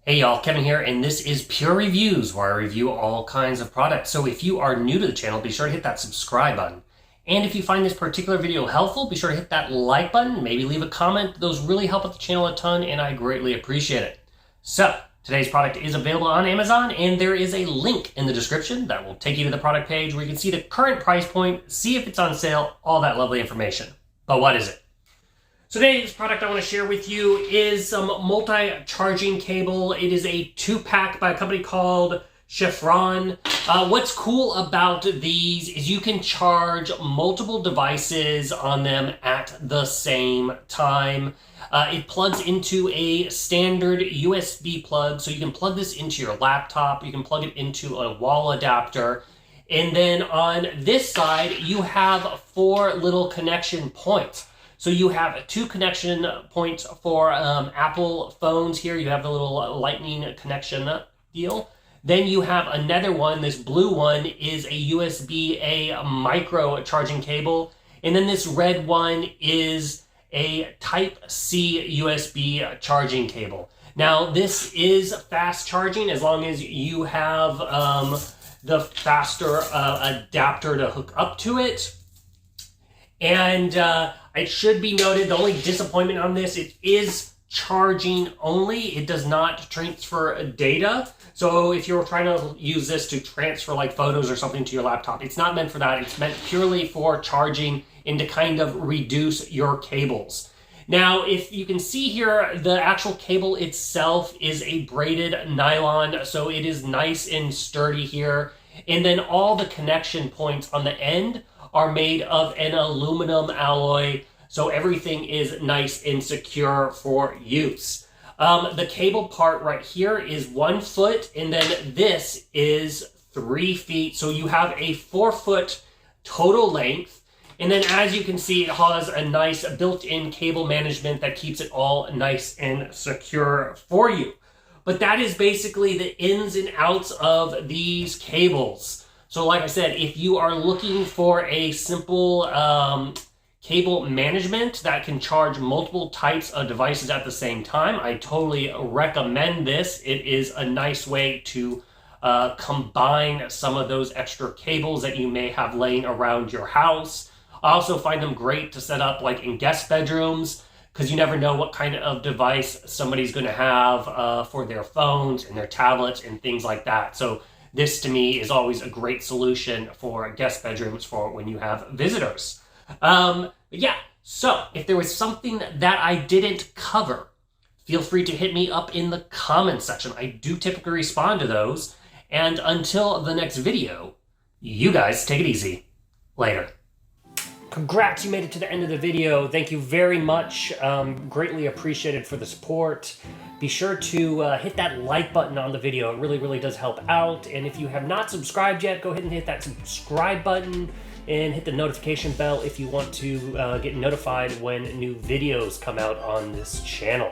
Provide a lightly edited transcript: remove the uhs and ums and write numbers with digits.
Hey y'all, Kevin here, and this is Purereviews, where I review all kinds of products. So if you are new to the channel, be sure to hit that subscribe button. And if you find this particular video helpful, be sure to hit that like button, maybe leave a comment. Those really help out the channel a ton, and I greatly appreciate it. So, today's product is available on Amazon, and there is a link in the description that will take you to the product page where you can see the current price point, see if it's on sale, all that lovely information. But what is it? So today's product I want to share with you is some multi-charging cable. It is a 2-pack by a company called CHAFON. What's cool about these is you can charge multiple devices on them at the same time. It plugs into a standard USB plug, so you can plug this into your laptop, you can plug it into a wall adapter, and then on this side you have 4 little connection points. So you have 2 connection points for Apple phones here. You have the little lightning connection deal. Then you have another one. This blue one is a USB-A micro charging cable. And then this red one is a Type-C USB charging cable. Now this is fast charging as long as you have the faster adapter to hook up to it. And it should be noted, the only disappointment on this, it is charging only. It does not transfer data. So if you're trying to use this to transfer like photos or something to your laptop, it's not meant for that. It's meant purely for charging and to kind of reduce your cables. Now, if you can see here, the actual cable itself is a braided nylon, so it is nice and sturdy here. And then all the connection points on the end are made of an aluminum alloy, so everything is nice and secure for use. The cable part right here is 1 foot, and then this is 3 feet, so you have a 4-foot total length. And then as you can see, it has a nice built-in cable management that keeps it all nice and secure for you. But that is basically the ins and outs of these cables. So like I said, if you are looking for a simple cable management that can charge multiple types of devices at the same time, I totally recommend this. It is a nice way to combine some of those extra cables that you may have laying around your house. I also find them great to set up like in guest bedrooms, because you never know what kind of device somebody's going to have for their phones and their tablets and things like that. So this, to me, is always a great solution for guest bedrooms for when you have visitors. Yeah, so if there was something that I didn't cover, feel free to hit me up in the comments section. I do typically respond to those. And until the next video, you guys take it easy. Later. Congrats, you made it to the end of the video. Thank you very much. Greatly appreciated for the support. Be sure to hit that like button on the video. It really, really does help out. And if you have not subscribed yet, go ahead and hit that subscribe button and hit the notification bell if you want to get notified when new videos come out on this channel.